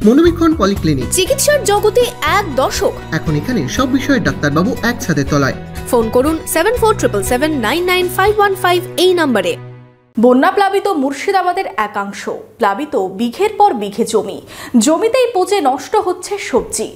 মনোবীক্ষণ polyclinic, চিকিৎসার জগতে এক দশক। এখন এখানে সব বিষয়ে ডাক্তারবাবু এক ছাদের তলায়। ফোন করুন 7477799515 এই নম্বরে। বন্যা প্লাবিত মুর্শিদাবাদের একাংশ, প্লাবিত বিঘের পর বিঘে জমি, জমিতেই পচে নষ্ট হচ্ছে সবজি।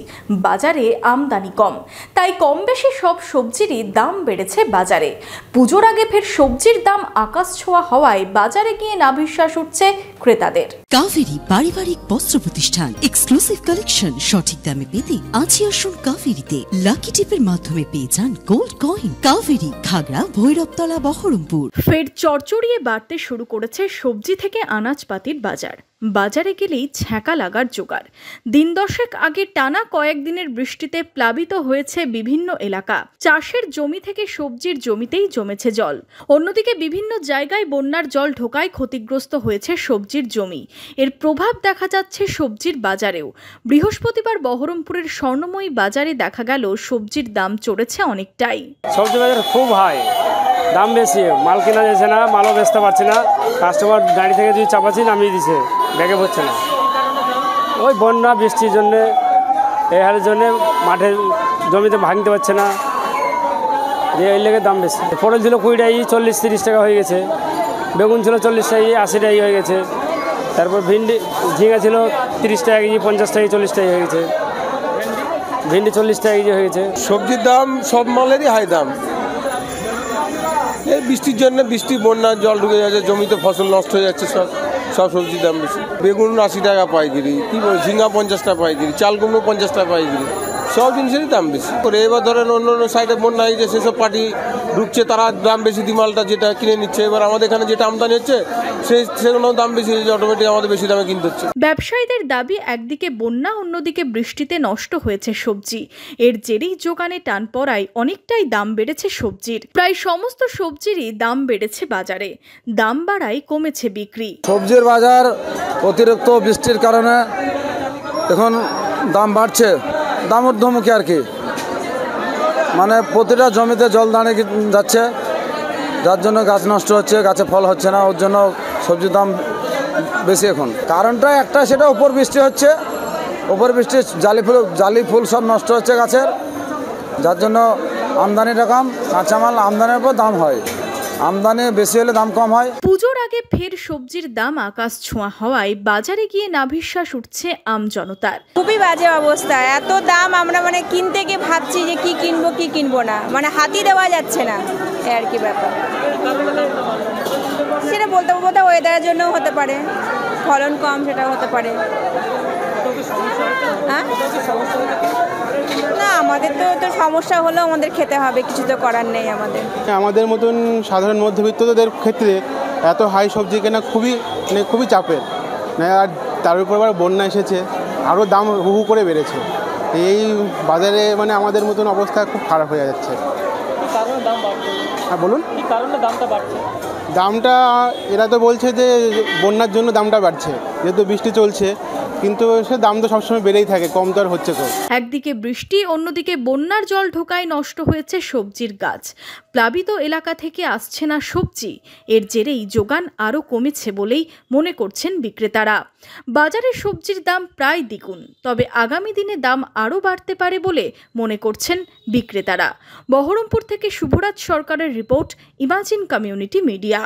বাজারে আমদানি কম, তাই কম বেশি সব সবজিরই দাম বেড়েছে বাজারে। পুজোর আগে ফের সবজির দাম আকাশ ছোঁয়া হওয়ায় বাজারে গিয়ে নাভিশ্বাস উঠছে ক্রেতাদের। কাভেরি পারিবারিক বস্ত্র প্রতিষ্ঠান, এক্সক্লুসিভ কালেকশন সঠিক দামে পেতে আজই আসুন কাভেরিতে। লাকি টিপের মাধ্যমে পেয়ে যান গোল্ড কয়েন। কাভেরি, খাগড়া, ভৈরবতলা, বহরমপুর। ফের চড়চড়িয়ে বাড়তে শুরু করেছে সবজি থেকে আনাজপাতির বাজার। বাজারে গেলেই ছ্যাঁকা লাগার জোগাড়। দিন দশেক আগে টানা কয়েকদিনের বৃষ্টিতে প্লাবিত হয়েছে বিভিন্ন এলাকা। চাষের জমি থেকে সবজির জমিতেই জমেছে জল। অন্যদিকে বিভিন্ন জায়গায় বন্যার জল ঢোকায় ক্ষতিগ্রস্ত হয়েছে সবজির জমি। এর প্রভাব দেখা যাচ্ছে সবজির বাজারেও। বৃহস্পতিবার বহরমপুরের স্বর্ণময়ী বাজারে দেখা গেল সবজির দাম চড়েছে অনেকটাই। সবজি বাজার খুব হাই, দাম বেশি, মাল কেনা যাচ্ছে না, মালও বেচতে পারছে না। কাস্টমার গাড়ি থেকে যদি চাপাচ্ছি নামিয়ে দিছে, ব্যাগে পড়ছে না। ওই বন্যা বৃষ্টির জন্যে, এই হারের জন্যে মাঠে জমিতে ভাঙতে পারছে না, এই লেগে দাম বেশি। পটল ছিল 20 টাকা, 40-30 টাকা হয়ে গেছে। বেগুন ছিল 40 টাকা, 80 টাকা হয়ে গেছে। তারপর ভিন্ডি, ঝিঙা ছিল 30 টাকা কেজি, 50 টাকা, 40 টাকা হয়ে গেছে। ভিন্ডি 40 টাকা কেজি হয়ে গেছে। সবজির দাম সব মালেরই হাই দাম। এই বৃষ্টির জন্য, বন্যার জল ঢুকে যাচ্ছে, জমিতে ফসল নষ্ট হয়ে যাচ্ছে, সব সবজির দাম বেশি। বেগুন 80 টাকা পাইকারি, কি বলে, ঝিঙ্গা 50 টাকা পাইকারি, চাল কুমড়ো 50 টাকা পাইকারি, সব জিনিসেরই দাম বেশি করে। এবার ধরেন অন্য অন্য সাইডে বন্যা হয়েছে, সেসব পার্টি ঢুকছে, তারা দাম বেশি দিয়ে মালটা যেটা কিনে নিচ্ছে। এবার আমাদের এখানে যেটা আমদানি হচ্ছে সেগুলো দাম বেশি হয়েছে, অটোমেটিক আমাদের বেশি দামে কিনতে হচ্ছে। ব্যবসায়ীদের দাবি, একদিকে বন্যা, অন্যদিকে বৃষ্টিতে নষ্ট হয়েছে সবজি। এর জেরেই যোগানে টান পড়ায় অনেকটাই দাম বেড়েছে সবজির। প্রায় সমস্ত সবজিরই দাম বেড়েছে বাজারে। দাম বাড়ায় কমেছে বিক্রি। সবজির বাজার অতিরিক্ত বৃষ্টির কারণে এখন দাম বাড়ছে, দাম ঊর্ধ্বমুখী আর কি। মানে প্রতিটা জমিতে জল দাঁড়িয়ে যাচ্ছে, যার জন্য গাছ নষ্ট হচ্ছে, গাছে ফল হচ্ছে না, ওর জন্য সবজির দাম বেশি এখন। কারণটা একটা, সেটা উপর বৃষ্টি হচ্ছে, উপর বৃষ্টি জালি ফুল সব নষ্ট হচ্ছে গাছের, যার জন্য আমদানিটা কম। কাঁচামাল আমদানির উপর দাম হয়, আমদানি বেশি হলে দাম কম হয়। পুজোর আগে ফের সবজির দাম আকাশ ছোঁয়া হওয়ায় বাজারে গিয়ে নাভিশ্বাস উঠছে আমজনতার। খুবই বাজে অবস্থা, এত দাম আমরা কিনতে গিয়ে ভাবছি যে কি কিনবো কি কিনবো না, হাতি দেওয়া যাচ্ছে না, এই আর কি ব্যাপার। সেটা বলতে বলতে ওয়েদারের জন্যও হতে পারে, ফলন কম সেটাও হতে পারে। হ্যাঁ, না আমাদের তো সমস্যা হলেও আমাদের খেতে হবে, কিছু তো করার নেই আমাদের মতন সাধারণ মধ্যবিত্তদের ক্ষেত্রে এত হাই সবজি কেনা খুবই চাপের। আর তার উপর আবার বন্যা এসেছে, আরও দাম হু হু করে বেড়েছে। এই বাজারে আমাদের মতন অবস্থা খুব খারাপ হয়ে যাচ্ছে। হ্যাঁ বলুন, কি কারণে দামটা বাড়ছে? দামটা এরা তো বলছে যে বন্যার জন্য দামটা বাড়ছে, যেহেতু বৃষ্টি চলছে, কিন্তু সে দাম তো সবসময় বেড়েই থাকে, কম তো আর হচ্ছে তো। একদিকে বৃষ্টি, অন্যদিকে বন্যার জল ঢোকায় নষ্ট হয়েছে সবজির গাছ। প্লাবিত এলাকা থেকে আসছে না সবজি। এর জেরেই যোগান আরও কমেছে বলেই মনে করছেন বিক্রেতারা। বাজারে সবজির দাম প্রায় দ্বিগুণ, তবে আগামী দিনে দাম আরও বাড়তে পারে বলে মনে করছেন বিক্রেতারা। বহরমপুর থেকে শুভরাজ সরকারের রিপোর্ট, ইমাজিন কমিউনিটি মিডিয়া।